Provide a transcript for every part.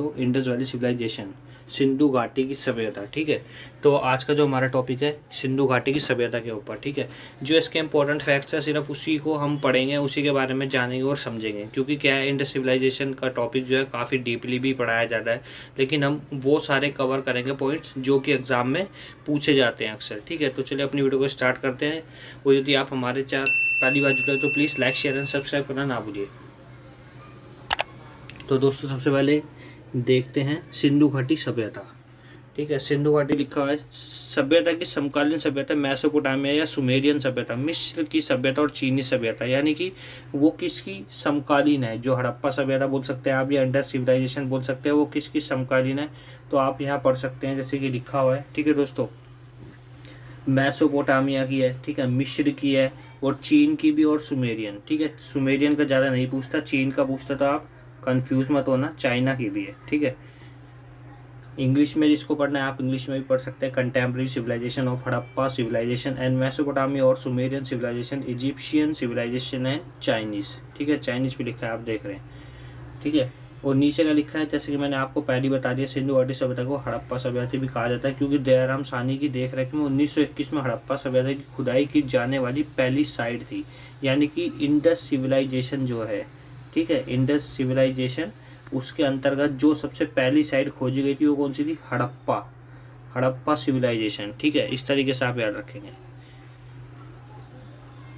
तो Indus valley civilisation, Sindhu घाटी की सभ्यता। ठीक है, तो आज का जो हमारा टॉपिक है सिंधु घाटी की सभ्यता के ऊपर। ठीक है, जो इसके इंपॉर्टेंट फैक्ट्स हैं सिर्फ उसी को हम पढ़ेंगे, उसी के बारे में जानेंगे और समझेंगे, क्योंकि क्या है, इंडस सिविलाइजेशन का टॉपिक जो है काफ़ी डीपली भी पढ़ाया जाता है, लेकिन हम वो सारे कवर करेंगे पॉइंट्स जो कि एग्जाम में पूछे जाते हैं अक्सर। ठीक है, तो चलिए अपनी वीडियो को स्टार्ट करते हैं। और यदि आप हमारे चैनल पहली बार जुड़े तो please like share and subscribe करना ना भूलिए। तो दोस्तों सबसे पहले देखते हैं सिंधु घाटी सभ्यता। ठीक है, सिंधु घाटी लिखा है सभ्यता की समकालीन सभ्यता मेसोपोटामिया या सुमेरियन सभ्यता, मिस्र की सभ्यता और चीनी सभ्यता, यानी कि वो किसकी समकालीन है। जो हड़प्पा सभ्यता बोल सकते हैं आप या इंडस सिविलाइजेशन बोल सकते हैं, वो किसकी समकालीन है, तो आप यहाँ पढ़ सकते हैं जैसे कि लिखा हुआ है। ठीक है दोस्तों, मेसोपोटामिया की है, ठीक है, मिस्र की है और चीन की भी और सुमेरियन। ठीक है, सुमेरियन का ज़्यादा नहीं पूछता, चीन का पूछता, तो आप कंफ्यूज मत होना, चाइना की भी है। ठीक है, इंग्लिश में जिसको पढ़ना है आप इंग्लिश में भी पढ़ सकते हैं। Contemporary civilization of Harappa civilization and Mesopotamia और Sumerian civilization, Egyptian civilization and Chinese. ठीक है, चाइनीज भी लिखा है, आप देख रहे हैं। ठीक है, और नीचे का लिखा है जैसे कि मैंने आपको पहले बता दिया, सिंधु घाटी सभ्यता को हड़प्पा सभ्यता भी कहा जाता है, क्योंकि दयाराम साहनी की देख रेख में 1921 में हड़प्पा सभ्यता की खुदाई की जाने वाली पहली साइट थी, यानी कि इंडस सिविलाइजेशन जो है, ठीक है, इंडस सिविलाइजेशन, उसके अंतर्गत जो सबसे पहली साइट खोजी गई थी वो कौन सी थी, हड़प्पा, हड़प्पा सिविलाइजेशन। ठीक है, इस तरीके से आप याद रखेंगे।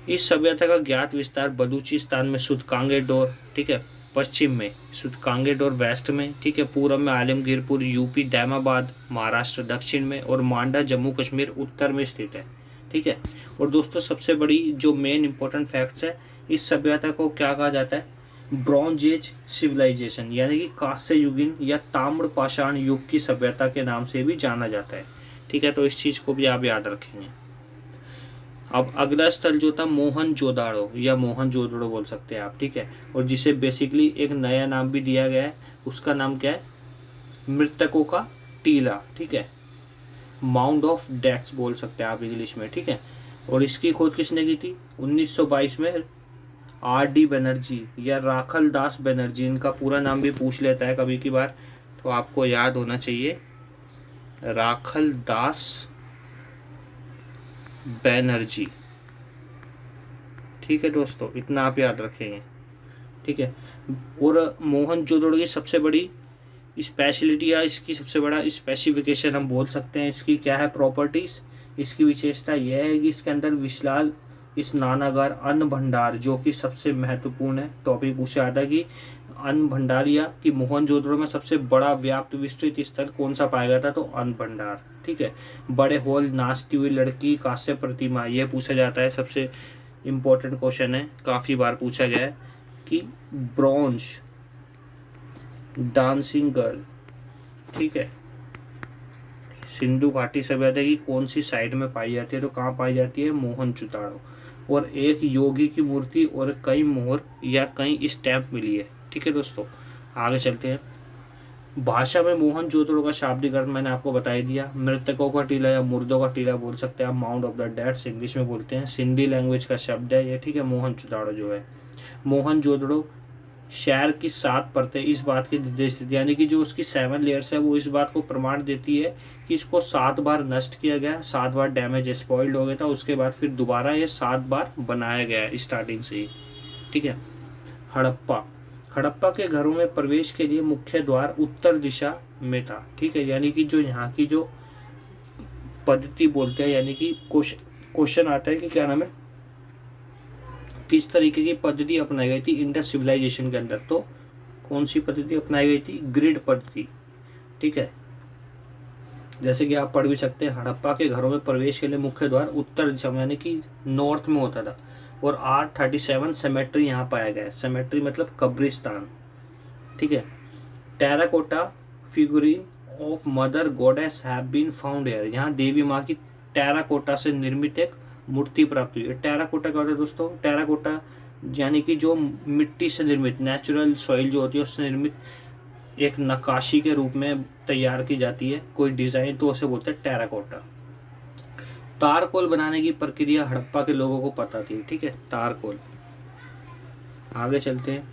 इस सभ्यता का ज्ञात विस्तार बलूचिस्तान में सुदकांगे डोर, ठीक है, पश्चिम में सुदकांगे डोर वेस्ट में, ठीक है, पूर्व में आलमगीरपुर यूपी दैमाबाद महाराष्ट्र दक्षिण में, और मांडा जम्मू कश्मीर उत्तर में स्थित है। ठीक है, और दोस्तों सबसे बड़ी जो मेन इंपॉर्टेंट फैक्ट्स है, इस सभ्यता को क्या कहा जाता है, ब्रॉन्ज एज सिविलाइजेशन, यानी कि कांस्य युगीन या ताम्र पाषाण युग की सभ्यता के नाम से भी जाना जाता है। ठीक है, तो इस चीज को भी आप याद रखेंगे। अब अगला स्थल जो था मोहनजोदाड़ो या मोहनजोदड़ो बोल सकते हैं आप। ठीक है, और जिसे बेसिकली एक नया नाम भी दिया गया है, उसका नाम क्या है, मृतकों का टीला। ठीक है, माउंड ऑफ डेथ्स बोल सकते हैं आप इंग्लिश में। ठीक है, और इसकी खोज किसने की थी, 1922 में R.D. बनर्जी या राखल दास बनर्जी, इनका पूरा नाम भी पूछ लेता है कभी की बार, तो आपको याद होना चाहिए, राखल दास बनर्जी। ठीक है दोस्तों, इतना आप याद रखेंगे। ठीक है, और मोहनजोदड़ो की सबसे बड़ी स्पेशलिटी या इसकी सबसे बड़ा स्पेसिफिकेशन हम बोल सकते हैं, इसकी क्या है प्रॉपर्टीज, इसकी विशेषता यह है कि इसके अंदर विशाल स्नानागार अन्न भंडार, जो कि सबसे महत्वपूर्ण है, टॉपिक पूछा आता है कि अन्न भंडार या कि मोहनजोदड़ो में सबसे बड़ा व्याप्त विस्तृत स्थल कौन सा पाया गया था, तो अन्न भंडार। ठीक है, बड़े हॉल, नाचती हुई लड़की, कांस्य प्रतिमा, यह पूछा जाता है, सबसे इम्पोर्टेंट क्वेश्चन है, काफी बार पूछा गया है कि ब्रॉन्ज डांसिंग गर्ल। ठीक है, सिंधु घाटी सभ्यता की कौन सी साइड में पाई जाती है, तो कहाँ पाई जाती है, मोहनजोदड़ो, और एक योगी की मूर्ति और कई मोहर या कई स्टैंप मिली है। ठीक है दोस्तों, आगे चलते हैं। भाषा में मोहनजोदड़ो का शाब्दिक अर्थ मैंने आपको बता ही दिया, मृतकों का टीला या मुर्दों का टीला बोल सकते हैं आप, माउंड ऑफ द डेड्स इंग्लिश में बोलते हैं, सिंधी लैंग्वेज का शब्द है ये। ठीक है, मोहनजोदड़ो जो है, मोहनजोदड़ो शहर की 7 परतें इस बात की निर्देश देती है, यानी कि जो उसकी 7 लेयर्स है वो इस बात को प्रमाण देती है कि इसको 7 बार नष्ट किया गया, 7 बार डैमेज स्पॉइल्ड हो गया था, उसके बाद फिर दोबारा ये 7 बार बनाया गया है स्टार्टिंग से ही। ठीक है, हड़प्पा, हड़प्पा के घरों में प्रवेश के लिए मुख्य द्वार उत्तर दिशा में था। ठीक है, यानी कि जो यहाँ की जो पद्धति बोलते हैं, यानी कि क्वेश्चन आता है कि क्या नाम है, किस तरीके की पद्धति अपनाई गई थी इंडस सिविलाइजेशन के अंदर, तो कौन सी पद्धति अपनाई गई थी, ग्रिड पद्धति। ठीक है, जैसे कि आप पढ़ भी सकते हैं, हड़प्पा के घरों में प्रवेश के लिए मुख्य द्वार उत्तर दिशा में यानी कि नॉर्थ में होता था, और 837 सेमेट्री यहाँ पाया गया है, सेमेट्री मतलब कब्रिस्तान। ठीक है, terracotta figurine of mother goddess have been found here, यहाँ देवी माँ की टेराकोटा से निर्मित एक मूर्ति प्राप्त हुई है। टेराकोटा क्या होता है दोस्तों, टेराकोटा यानी कि जो मिट्टी से निर्मित, नेचुरल सॉइल जो होती है उससे निर्मित एक नक्काशी के रूप में तैयार की जाती है कोई डिजाइन, तो उसे बोलते हैं टेराकोटा। तारकोल बनाने की प्रक्रिया हड़प्पा के लोगों को पता थी। ठीक है, तारकोल। आगे चलते हैं,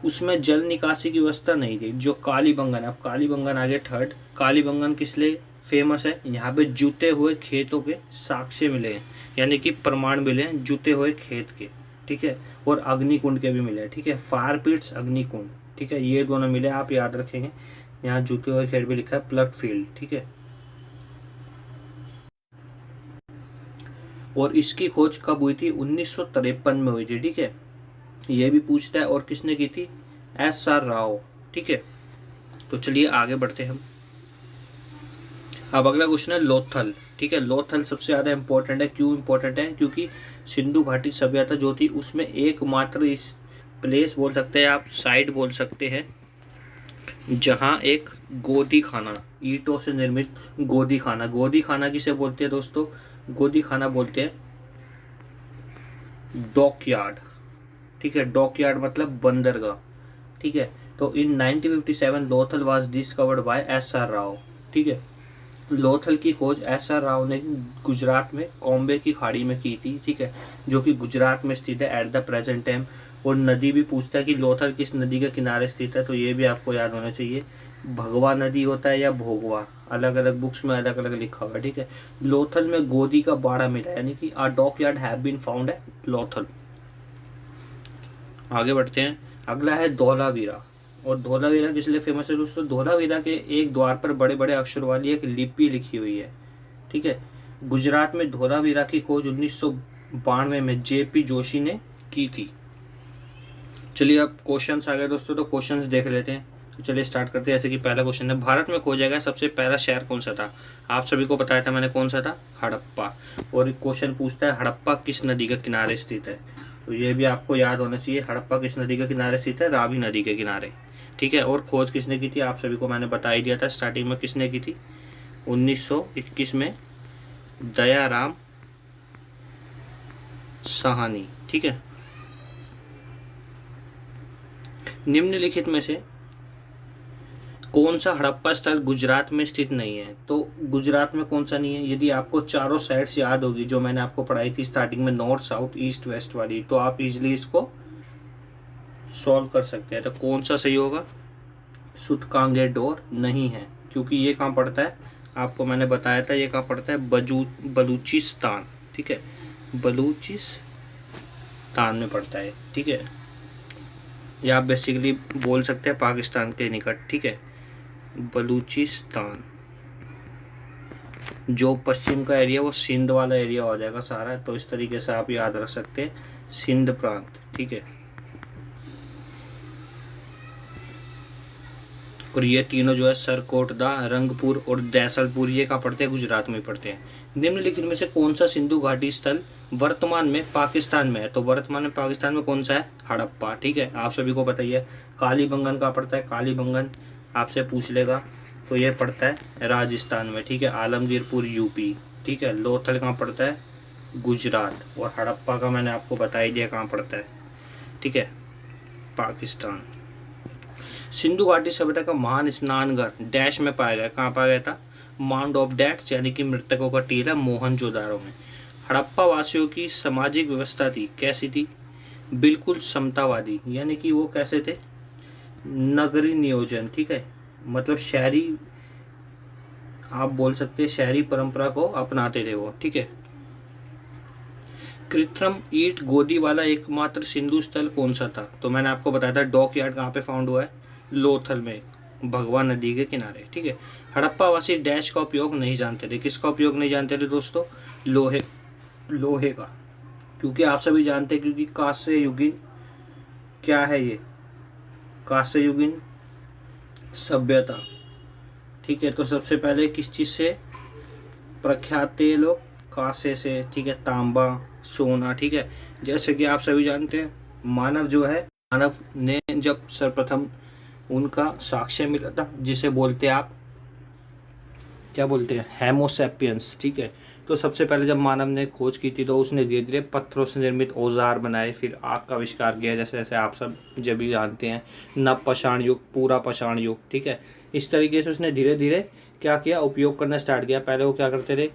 उसमें जल निकासी की व्यवस्था नहीं थी। जो कालीबंगन, अब कालीबंगन आ गया थर्ड। कालीबंगन किस लिए फेमस है? यहाँ पे जुते हुए खेतों के साक्ष्य मिले हैं, यानी कि प्रमाण मिले हैं जुते हुए खेत के, ठीक है। और अग्निकुंड के भी मिले हैं, ठीक है। फायर पिट्स, अग्निकुंड, ठीक है, ये दोनों मिले, आप याद रखेंगे। यहाँ जुते हुए खेत भी लिखा है, प्लग फील्ड, ठीक है। और इसकी खोज कब हुई थी? 1953 में हुई थी, ठीक है। ये भी पूछता है, और किसने की थी? SR राव, ठीक है। तो चलिए आगे बढ़ते हैं हम। अब अगला क्वेश्चन है लोथल, ठीक है। लोथल सबसे ज्यादा इंपॉर्टेंट है। क्यों इंपॉर्टेंट है? क्योंकि सिंधु घाटी सभ्यता जो थी उसमें एकमात्र इस प्लेस बोल सकते हैं आप, साइट बोल सकते हैं, जहां एक गोदी खाना, ईंटों से निर्मित गोदी खाना। गोदी खाना किसे बोलते हैं दोस्तों? गोदी खाना बोलते हैं डॉकयार्ड, ठीक है। डॉकयार्ड मतलब बंदरगाह, ठीक है। तो इन 1957 Lothal was discovered by SR Rao, ठीक है। लोथल की खोज SR राव ने गुजरात में कॉम्बे की खाड़ी में की थी, ठीक है, जो कि गुजरात में स्थित है एट द प्रेजेंट टाइम। और नदी भी पूछता है कि लोथल किस नदी के किनारे स्थित है, तो ये भी आपको याद होना चाहिए, भगवा नदी होता है या भोगवा, अलग अलग बुक्स में अलग अलग लिखा हुआ है, ठीक है। लोथल में गोदी का बाड़ा मिला, यानी कि a dockyard have been found है लोथल। आगे बढ़ते हैं। अगला है धौलावीरा। और धौलावीरा किस लिए फेमस है दोस्तों? धौलावीरा के एक द्वार पर बड़े बड़े अक्षर वाली एक लिपि लिखी हुई है, ठीक है। गुजरात में धौलावीरा की खोज 1992 में JP जोशी ने की थी। चलिए अब क्वेश्चंस आ गए दोस्तों, तो क्वेश्चंस देख लेते हैं। तो चलिए स्टार्ट करते हैं। जैसे कि पहला क्वेश्चन है, भारत में खोजा गया सबसे पहला शहर कौन सा था? आप सभी को बताया था मैंने, कौन सा था? हड़प्पा। और क्वेश्चन पूछता है हड़प्पा किस नदी के किनारे स्थित है, तो ये भी आपको याद होना चाहिए। हड़प्पा किस नदी के किनारे स्थित है? रावी नदी के किनारे, ठीक है। और खोज किसने की थी? आप सभी को मैंने बता ही दिया था स्टार्टिंग में, किसने की थी? 1921 में दयाराम साहनी, ठीक है। निम्नलिखित में से कौन सा हड़प्पा स्थल गुजरात में स्थित नहीं है? तो गुजरात में कौन सा नहीं है? यदि आपको चारों साइड्स याद होगी जो मैंने आपको पढ़ाई थी स्टार्टिंग में, नॉर्थ साउथ ईस्ट वेस्ट वाली, तो आप इजीली इसको सॉल्व कर सकते हैं। तो कौन सा सही होगा? सुतकांगेडोर नहीं है, क्योंकि ये कहाँ पड़ता है? आपको मैंने बताया था ये कहाँ पड़ता है, बलूचिस्तान, ठीक है, बलूचिस्तान में पड़ता है, ठीक है। या आप बेसिकली बोल सकते हैं पाकिस्तान के निकट, ठीक है, बलूचिस्तान। जो पश्चिम का एरिया वो सिंध वाला एरिया हो जाएगा सारा, तो इस तरीके से आप याद रख सकते हैं, सिंध प्रांत, ठीक है। और ये तीनों जो है सरकोटदा, रंगपुर और दैसलपुर, ये कहाँ पड़ते हैं? गुजरात में पड़ते हैं। निम्नलिखित में से कौन सा सिंधु घाटी स्थल वर्तमान में पाकिस्तान में है? तो वर्तमान में पाकिस्तान में कौन सा है? हड़प्पा, ठीक है, आप सभी को पता ही है। कालीबंगन कहाँ पड़ता है? कालीबंगन आपसे पूछ लेगा, तो ये पड़ता है राजस्थान में, ठीक है, आलमगीरपुर UP, ठीक है। लोथल कहाँ पड़ता है? गुजरात। और हड़प्पा का मैंने आपको बता ही दिया कहाँ पड़ता है, ठीक है, पाकिस्तान। सिंधु घाटी सभ्यता का महान स्नानघर डैश में पाया गया, कहाँ पाया गया था? माउंड ऑफ डेड्स, यानी कि मृतकों का टीला, मोहनजोदारो में। हड़प्पा वासियों की सामाजिक व्यवस्था थी, कैसी थी? बिल्कुल समतावादी, यानी कि वो कैसे थे? नगरीय नियोजन, ठीक है, मतलब शहरी, आप बोल सकते हैं शहरी परंपरा को अपनाते थे वो, ठीक है। कृत्रिम ईंट गोदी वाला एकमात्र सिंधु स्थल कौन सा था? तो मैंने आपको बताया था डॉक यार्ड कहाँ पे फाउंड हुआ है? लोथल में, भगवा नदी के किनारे, ठीक है। हड़प्पा वासी डैश का उपयोग नहीं जानते थे, किसका उपयोग नहीं जानते थे दोस्तों? लोहे का, क्योंकि आप सभी जानते हैं, क्योंकि कांस्य युगीन क्या है ये? कांस्य युगीन सभ्यता, ठीक है। तो सबसे पहले किस चीज से प्रख्यात थे ये लोग? कांसे से, ठीक है, तांबा, सोना, ठीक है। जैसे कि आप सभी जानते हैं, मानव जो है, मानव ने जब सर्वप्रथम उनका साक्ष्य मिला था, जिसे बोलते हैं आप, क्या बोलते हैं? हेमोसेपियंस, ठीक है। तो सबसे पहले जब मानव ने खोज की थी, तो उसने धीरे धीरे पत्थरों से निर्मित औजार बनाए, फिर आग का आविष्कार किया, जैसे जैसे आप सब जब भी जानते हैं, नव पाषाण युग, पूरा पाषाण युग, ठीक है। इस तरीके से उसने धीरे धीरे क्या किया? उपयोग करना स्टार्ट किया। पहले वो क्या करते थे?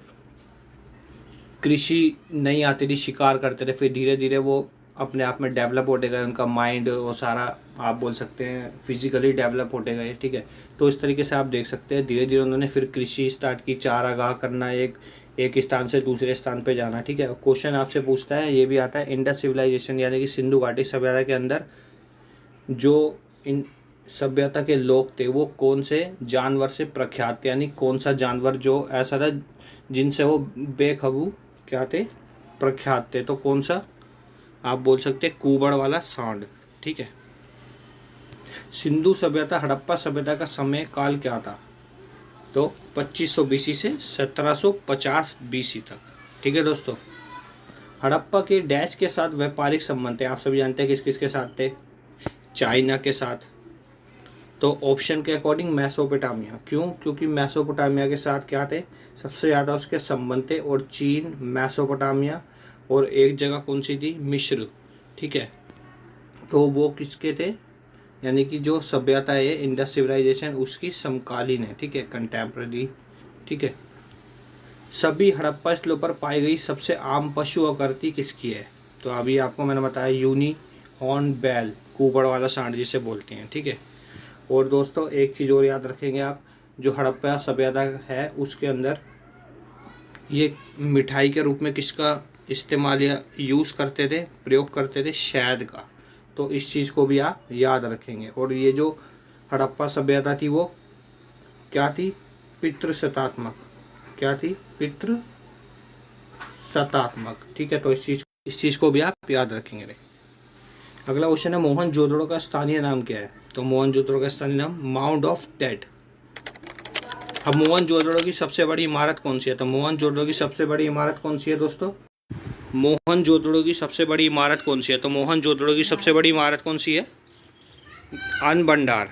कृषि नहीं आती थी, शिकार करते थे, फिर धीरे धीरे वो अपने आप में डेवलप होते गए, उनका माइंड वो सारा आप बोल सकते हैं फिजिकली डेवलप होते गए, ठीक है। तो इस तरीके से आप देख सकते हैं धीरे धीरे उन्होंने फिर कृषि स्टार्ट की, चारागाह करना, एक स्थान से दूसरे स्थान पे जाना, ठीक है। क्वेश्चन आपसे पूछता है, ये भी आता है, इंडस सिविलाइजेशन यानी कि सिंधु घाटी सभ्यता के अंदर जो इन सभ्यता के लोग थे वो कौन से जानवर से प्रख्यात थे, यानी कौन सा जानवर जो ऐसा था जिनसे वो बेखबू क्या थे, प्रख्यात थे। तो कौन सा, आप बोल सकते हैं कुबड़ वाला सांड, ठीक है। सिंधु सभ्यता हड़प्पा सभ्यता का समय काल क्या था, तो 2500 बीसी से 1750 बीसी तक, ठीक है दोस्तों। हड़प्पा के डैश के साथ व्यापारिक संबंध थे, आप सभी जानते हैं किस किस के साथ थे, चाइना के साथ। तो ऑप्शन के अकॉर्डिंग मेसोपोटामिया, क्यों, क्योंकि मेसोपोटामिया के साथ क्या थे, सबसे ज़्यादा उसके संबंध थे, और चीन, मेसोपोटामिया और एक जगह कौन सी थी, मिस्र, ठीक है। तो वो किसके थे, यानी कि जो सभ्यता है इंडस सिविलाइजेशन उसकी समकालीन है, ठीक है, कंटेम्प्रेरी, ठीक है। सभी हड़प्पा स्थलों पर पाई गई सबसे आम पशु आकृति किसकी है, तो अभी आपको मैंने बताया यूनी हॉर्न बैल, कुबड़ वाला सांड जिसे बोलते हैं, ठीक है। और दोस्तों एक चीज़ और याद रखेंगे आप, जो हड़प्पा सभ्यता है उसके अंदर ये मिठाई के रूप में किसका इस्तेमाल या यूज़ करते थे, प्रयोग करते थे, शहद का। तो इस चीज़ को भी आप याद रखेंगे। और ये जो हड़प्पा सभ्यता थी वो क्या थी, पितृसत्तात्मक, क्या थी, पितृसत्तात्मक, ठीक है। तो इस चीज़ को भी आप याद रखेंगे। अगला क्वेश्चन है, मोहनजोदड़ो का स्थानीय नाम क्या है, तो मोहनजोदड़ो का स्थानीय नाम माउंट ऑफ डेड। अब मोहनजोदड़ो की सबसे बड़ी इमारत कौन सी है, तो मोहनजोदड़ो की सबसे बड़ी इमारत कौन सी है दोस्तों, मोहनजोदड़ो की सबसे बड़ी इमारत कौन सी है, तो मोहनजोदड़ो की सबसे बड़ी इमारत कौन सी है, अन्न भंडार।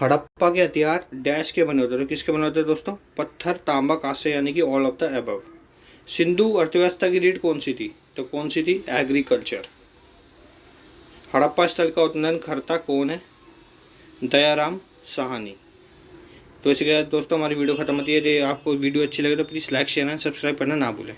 हड़प्पा के हथियार डैश के बने होते थे, किसके बने होते दोस्तों, पत्थर, तांबा, कांसे, यानी कि all of the above. Sindhu अर्थव्यवस्था की रीढ़ कौन सी थी, तो कौन सी थी, एग्रीकल्चर। हड़प्पा स्थल का उत्खनन करता कौन है, दयाराम साहनी। तो इसी के साथ दोस्तों हमारी वीडियो खत्म होती है। यदि आपको वीडियो अच्छी लगे तो please like, share and subscribe करना ना भूलें।